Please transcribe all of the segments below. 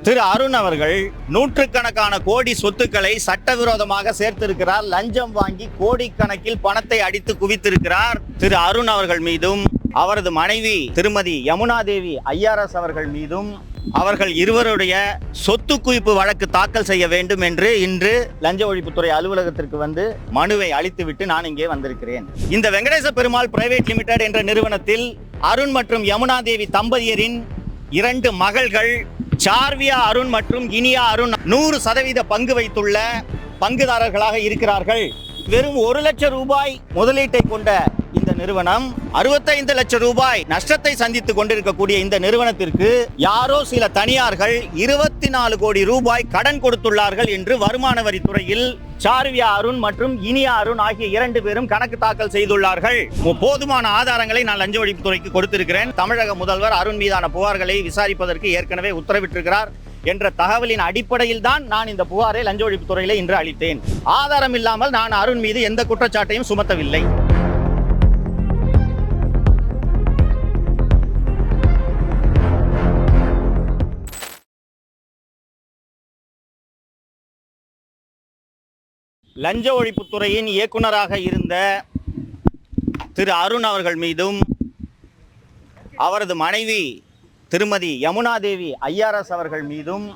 திரு அருண் அவர்கள் நூற்றுக்கணக்கான கோடி சொத்துக்களை சட்டவிரோதமாக சேர்த்திருக்கிறார். லஞ்சம் வாங்கி கோடிக்கணக்கில் பணத்தை அடித்து குவித்திருக்கிறார். திரு அருண் அவர்கள் மீதும் அவரது மனைவி திருமதி யமுனா தேவி ஐஆர்எஸ் அவர்கள் மீதும் அவர்கள் இருவருடைய சொத்து குவிப்பு வழக்கு தாக்கல் செய்ய வேண்டும் என்று இன்று லஞ்ச ஒழிப்புத்துறை அலுவலகத்திற்கு வந்து மனுவை அளித்துவிட்டு நான் இங்கே வந்திருக்கிறேன். இந்த வெங்கடேச பெருமாள் பிரைவேட் லிமிடெட் என்ற நிறுவனத்தில் அருண் மற்றும் யமுனா தேவி தம்பதியரின் 2 மகள்கள் சார்வியா அருண் மற்றும் இனியா அருண் 100% பங்கு வைத்துள்ள பங்குதாரர்களாக இருக்கிறார்கள். வெறும் 1 லட்சம் ரூபாய் முதலீட்டை கொண்ட இந்த நிறுவனம் 65 லட்சம் ரூபாய் நஷ்டத்தை சந்தித்துக் கொண்டிருக்கக்கூடிய இந்த நிறுவனத்திற்கு யாரோ சில தனியார்கள் 24 கோடி ரூபாய் கடன் கொடுத்துள்ளார்கள் என்று வருமான வரித்துறையில் சார்வியா அருண் மற்றும் இனியா அருண் ஆகிய 2 பேரும் கணக்கு தாக்கல் செய்துள்ளார்கள். போதுமான ஆதாரங்களை நான் லஞ்ச ஒழிப்புத்துறைக்கு கொடுத்திருக்கிறேன். தமிழக முதல்வர் அருண் மீதான புகார்களை விசாரிப்பதற்கு ஏற்கனவே உத்தரவிட்டிருக்கிறார் என்ற தகவலின் அடிப்படையில் தான் நான் இந்த புகாரை லஞ்ச ஒழிப்புத்துறையிலே இன்று அளித்தேன். ஆதாரம் இல்லாமல் நான் அருண் மீது எந்த குற்றச்சாட்டையும் சுமத்தவில்லை. லஞ்ச ஒழிப்புத்துறையின் இயக்குநராக இருந்த திரு அருண் அவர்கள் மீதும் அவரது மனைவி திருமதி யமுனா தேவி ஐஆர்எஸ் அவர்கள் மீதும்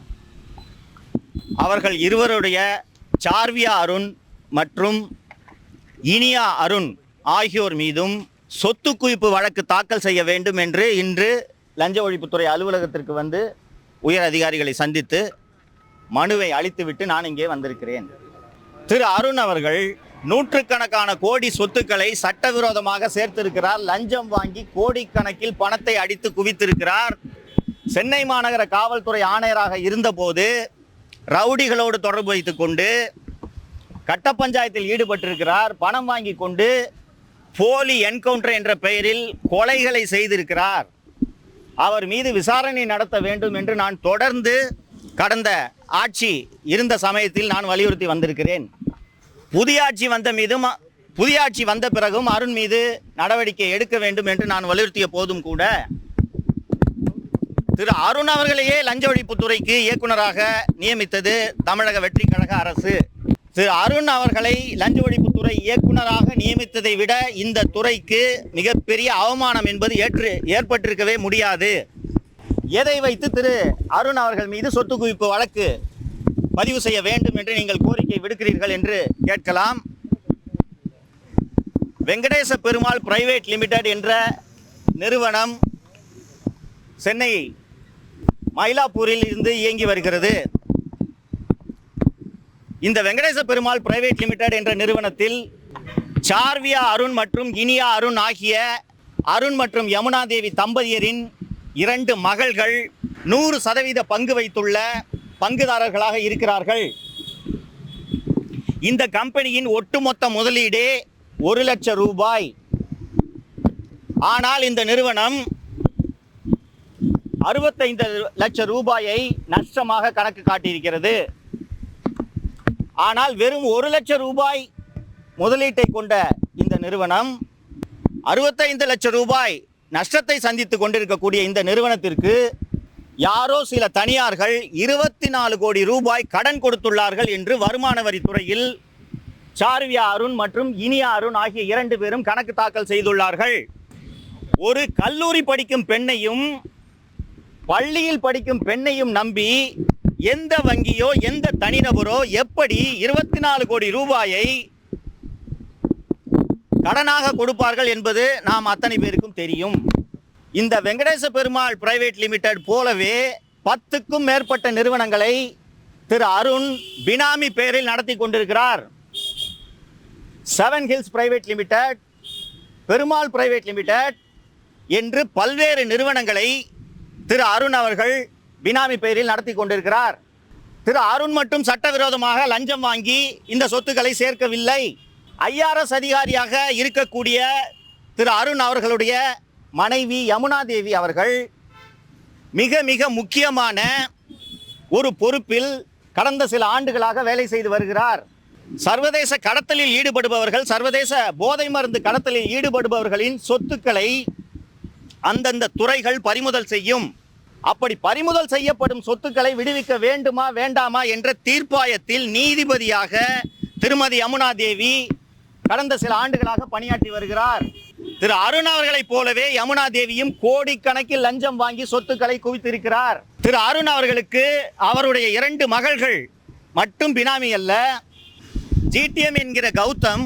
அவர்கள் இருவருடைய சார்வியா அருண் மற்றும் இனியா அருண் ஆகியோர் மீதும் சொத்து குவிப்பு வழக்கு தாக்கல் செய்ய வேண்டும் என்று இன்று லஞ்ச ஒழிப்புத்துறை அலுவலகத்திற்கு வந்து உயர் அதிகாரிகளை சந்தித்து மனுவை அளித்துவிட்டு நான் இங்கே வந்திருக்கிறேன். திரு அருண் அவர்கள் நூற்றுக்கணக்கான கோடி சொத்துக்களை சட்டவிரோதமாக சேர்த்திருக்கிறார். லஞ்சம் வாங்கி கோடிக்கணக்கில் பணத்தை அடித்து குவித்திருக்கிறார். சென்னை மாநகர காவல்துறை ஆணையராக இருந்தபோது ரவுடிகளோடு தொடர்பு வைத்துக் கொண்டு கட்ட பஞ்சாயத்தில் ஈடுபட்டிருக்கிறார். பணம் வாங்கி கொண்டு போலி என்கவுண்டர் என்ற பெயரில் கொலைகளை செய்திருக்கிறார். அவர் மீது விசாரணை நடத்த வேண்டும் என்று நான் தொடர்ந்து கடந்த ஆட்சி இருந்த சமயத்தில் நான் வலியுறுத்தி வந்திருக்கிறேன். புதிய ஆட்சி வந்த பிறகும் அருண் மீது நடவடிக்கை எடுக்க வேண்டும் என்று நான் வலியுறுத்திய போதும் கூட திரு அருண் அவர்களையே லஞ்ச ஒழிப்புத்துறைக்கு இயக்குநராக நியமித்தது தமிழக வெற்றி கழக அரசு. திரு அருண் அவர்களை லஞ்ச ஒழிப்புத்துறை இயக்குநராக நியமித்ததை விட இந்த துறைக்கு மிகப்பெரிய அவமானம் என்பது ஏற்பட்டிருக்கவே முடியாது. எதை வைத்து திரு அருண் அவர்கள் மீது சொத்து குவிப்பு வழக்கு பதிவு செய்ய வேண்டும் என்று நீங்கள் கோரிக்கை விடுக்கிறீர்கள் என்று கேட்கலாம். வெங்கடேச பெருமாள் பிரைவேட் லிமிடெட் என்ற நிறுவனம் சென்னை மயிலாப்பூரில் இருந்து இயங்கி வருகிறது. இந்த வெங்கடேச பெருமாள் பிரைவேட் லிமிடெட் என்ற நிறுவனத்தில் சார்வியா அருண் மற்றும் இனியா அருண் ஆகிய அருண் மற்றும் யமுனா தேவி தம்பதியரின் 2 மகள்கள் 100% பங்கு வைத்துள்ள பங்குதாரர்களாக இருக்கிறார்கள். இந்த கம்பெனியின் ஒட்டுமொத்த முதலீடே 1 லட்சம் ரூபாய். ஆனால் இந்த நிறுவனம் 65 லட்சம் ரூபாயை நஷ்டமாக கணக்கு காட்டியிருக்கிறது. ஆனால் வெறும் 1 லட்சம் ரூபாய் முதலீட்டை கொண்ட இந்த நிறுவனம் 65 லட்சம் ரூபாய் நஷ்டத்தை சந்தித்துக் கொண்டிருக்கக்கூடிய இந்த நிறுவனத்திற்கு யாரோ சில தனியார்கள் 24 கோடி ரூபாய் கடன் கொடுத்துள்ளார்கள் என்று வருமான வரித்துறையில் சார்வியா அருண் மற்றும் இனியா அருண் ஆகிய 2 பேரும் கணக்கு தாக்கல் செய்துள்ளார்கள். ஒரு கல்லூரி படிக்கும் பெண்ணையும் பள்ளியில் படிக்கும் பெண்ணையும் நம்பி எந்த வங்கியோ எந்த தனிநபரோ எப்படி 24 கோடி ரூபாயை கடனாக கொடுப்பார்கள் என்பது நாம் அத்தனை பேருக்கும் தெரியும். இந்த வெங்கடேச பெருமாள் பிரைவேட் லிமிடெட் போலவே 10க்கும் மேற்பட்ட நிறுவனங்களை திரு அருண் பினாமி பெயரில் நடத்தி கொண்டிருக்கிறார். 7 hills private limited, Perumal private limited என்று பல்வேறு நிறுவனங்களை திரு அருண் அவர்கள் பினாமி பெயரில் நடத்தி கொண்டிருக்கிறார். திரு அருண் மட்டும் சட்டவிரோதமாக லஞ்சம் வாங்கி இந்த சொத்துக்களை சேர்க்கவில்லை. ஐஆர்எஸ் அதிகாரியாக இருக்கக்கூடிய திரு அருண் அவர்களுடைய மனைவி யமுனா தேவி அவர்கள் மிக மிக முக்கியமான ஒரு பொறுப்பில் கடந்த சில ஆண்டுகளாக வேலை செய்து வருகிறார். சர்வதேச கடத்தலில் ஈடுபடுபவர்கள், சர்வதேச போதை மருந்து கடத்தலில் ஈடுபடுபவர்களின் சொத்துக்களை அந்தந்த துறைகள் பறிமுதல் செய்யும். அப்படி பறிமுதல் செய்யப்படும் சொத்துக்களை விடுவிக்க வேண்டுமா வேண்டாமா என்ற தீர்ப்பாயத்தில் நீதிபதியாக திருமதி யமுனா தேவி கடந்த சில ஆண்டுகளாக பணியாற்றி வருகிறார். திரு அருண் அவர்களைப் போலவே யமுனா தேவியும் கோடிக்கணக்கில் லஞ்சம் வாங்கி சொத்துக்களை குவித்திருக்கிறார். திரு அருண் அவர்களுக்கு அவருடைய 2 மகள்கள் மட்டும் பினாமி அல்ல, ஜிடிஎம் என்கிற கௌதம்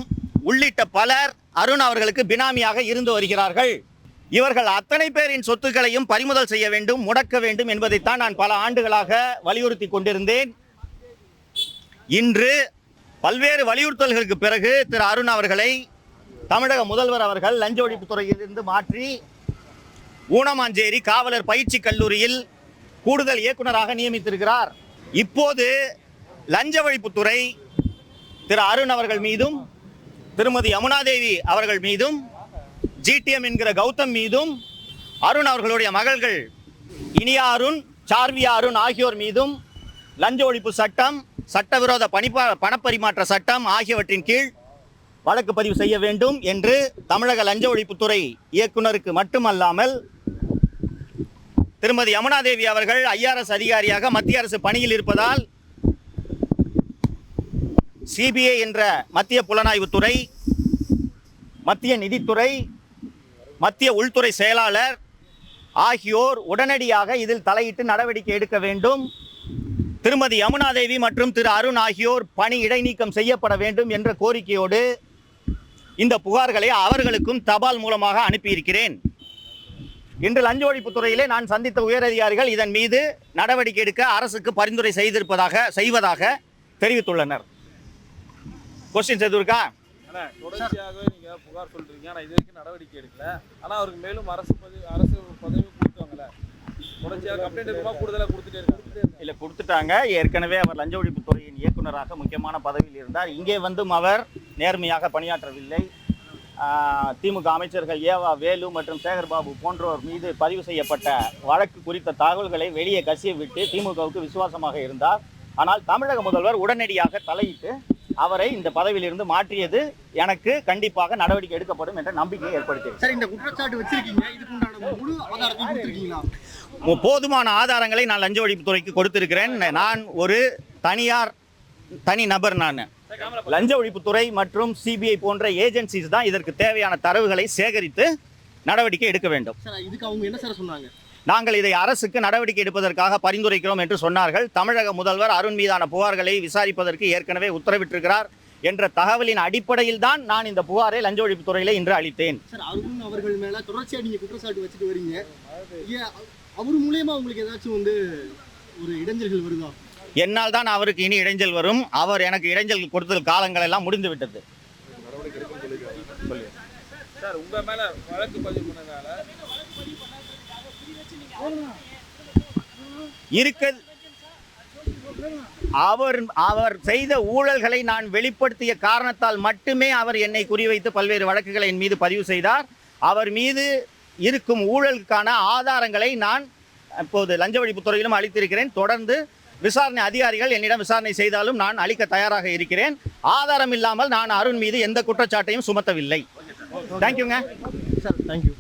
உள்ளிட்ட பலர் அருண் அவர்களுக்கு பினாமியாக இருந்து வருகிறார்கள். இவர்கள் அத்தனை பேரின் சொத்துக்களையும் பறிமுதல் செய்ய வேண்டும், முடக்க வேண்டும் என்பதைத்தான் நான் பல ஆண்டுகளாக வலியுறுத்தி கொண்டிருந்தேன். இன்று பல்வேறு வலியுறுத்தல்களுக்கு பிறகு திரு அருண் அவர்களை தமிழக முதல்வர் அவர்கள் லஞ்ச ஒழிப்புத்துறையிலிருந்து மாற்றி ஊனமாஞ்சேரி காவலர் பயிற்சி கல்லூரியில் கூடுதல் இயக்குநராக நியமித்திருக்கிறார். இப்போது லஞ்ச ஒழிப்புத்துறை திரு அருண் அவர்கள் மீதும் திருமதி யமுனா தேவி அவர்கள் மீதும் ஜிடிஎம் என்கிற கௌதம் மீதும் அருண் அவர்களுடைய மகள்கள் இனியா அருண், சார்வியா அருண் ஆகியோர் மீதும் லஞ்ச ஒழிப்பு சட்டம், சட்டவிரோத பணப்பரிமாற்ற சட்டம் ஆகியவற்றின் கீழ் வழக்கு பதிவு செய்ய வேண்டும் என்று தமிழக லஞ்ச ஒழிப்புத்துறை இயக்குநருக்கு மட்டுமல்லாமல் திருமதி யமுனா தேவி அவர்கள் ஐஆர்எஸ் அதிகாரியாக மத்திய அரசு பணியில் இருப்பதால் சிபிஐ என்ற மத்திய புலனாய்வுத்துறை, மத்திய நிதித்துறை, மத்திய உள்துறை செயலாளர் ஆகியோர் உடனடியாக இதில் தலையிட்டு நடவடிக்கை எடுக்க வேண்டும். திருமதி யமுனா தேவி மற்றும் திரு அருண் ஆகியோர் பணி இடைநீக்கம் செய்யப்பட வேண்டும் என்ற கோரிக்கையோடு இந்த புகார்களை அவர்களுக்கும் தபால் மூலமாக அனுப்பியிருக்கிறேன். இன்று லஞ்ச ஒழிப்புத்துறையிலே நான் சந்தித்த உயரதிகாரிகள் இதன் மீது நடவடிக்கை எடுக்க அரசுக்கு பரிந்துரை செய்வதாக தெரிவித்துள்ளனர். கொஸ்டின்ஸ் எதுவும் இருக்கா? தொடர்ச்சியாகவே நீங்க புகார் சொல்றீங்க, ஆனா இது வரைக்கும் நடவடிக்கை எடுக்கல. ஆனா அவருக்கு மேலும் அரசு பதவி கொடுத்தாங்கல்ல, தொடர்ச்சியாக கம்ப்ளைண்ட் இருக்குமா கூடுதலாக கொடுத்துட்டே இருக்காங்க? இல்லை, கொடுத்துட்டாங்க. ஏற்கனவே அவர் லஞ்ச ஒழிப்புத்துறையின் இயக்குநராக முக்கியமான பதவியில் இருந்தார். இங்கே வந்தும் அவர் நேர்மையாக பணியாற்றவில்லை. திமுக அமைச்சர்கள் ஏவா வேலு மற்றும் சேகர்பாபு போன்றோர் மீது பதிவு செய்யப்பட்ட வழக்கு குறித்த தகவல்களை வெளியே கசிய விட்டு திமுகவுக்கு விசுவாசமாக இருந்தார். ஆனால் தமிழக முதல்வர் உடனடியாக தலையிட்டு அவரை இந்த பதவியிலிருந்து மாற்றியது எனக்கு கண்டிப்பாக நடவடிக்கை எடுக்கப்படும் என்ற நம்பிக்கையை ஏற்படுத்தியது. சார், இந்த குற்றச்சாட்டு வச்சிருக்கீங்க, இதுக்குண்டான முழு ஆதாரத்தை கொடுத்திருக்கீங்களா? போதுமான ஆதாரங்களை நான் லஞ்ச ஒழிப்புத்துறைக்கு கொடுத்திருக்கிறேன். நான் ஒரு தனி நபர். நான் லஞ்ச ஒழிப்புத்துறை மற்றும் சிபிஐ போன்ற ஏஜென்சிஸ் தான் இதற்கு தேவையான தரவுகளை சேகரித்து நடவடிக்கை எடுக்க வேண்டும். சார், இதுக்கு அவங்க என்ன சார் சொன்னாங்க? நாங்கள் இதை அரசுக்கு நடவடிக்கை எடுப்பதற்காக பரிந்துரைக்கிறோம் என்று சொன்னார்கள். தமிழக முதல்வர் அருண் மீதான புகார்களை விசாரிப்பதற்கு ஏற்கனவே உத்தரவிட்டிருக்கிறார் என்ற தகவலின் அடிப்படையில் தான் நான் இந்த புகாரை லஞ்ச ஒழிப்புத்துறையில இன்று அளித்தேன். சார், அருண் அவர்கள் மேல தொடர்ச்சியா நீங்க குற்றச்சாட்டு வச்சுட்டு வரீங்க. அவர் மூலமா உங்களுக்கு ஏதாச்சும் ஒரு இடைஞ்சல்கள் வருதா? என்னால் தான் அவருக்கு இனி இடைஞ்சல் வரும். அவர் எனக்கு இடைஞ்சல் கொடுத்த காலங்கள் எல்லாம் முடிந்து விட்டது. சார், உங்க மேல வழக்கு பதிவு பண்ணதால அவர் செய்த ஊழல்களை நான் வெளிப்படுத்திய காரணத்தால் மட்டுமே அவர் என்னை குறிவைத்து பல்வேறு வழக்குகளை என் மீது பதிவு செய்தார். அவர் மீது இருக்கும் ஊழலுக்கான ஆதாரங்களை நான் இப்போது லஞ்ச ஒழிப்புத்துறையிலும் அளித்திருக்கிறேன். தொடர்ந்து விசாரணை அதிகாரிகள் என்னிடம் விசாரணை செய்தாலும் நான் அளிக்க தயாராக இருக்கிறேன். ஆதாரம் இல்லாமல் நான் அருண் மீது எந்த குற்றச்சாட்டையும் சுமத்தவில்லை. தேங்க்யூங்க சார். தேங்க்யூ.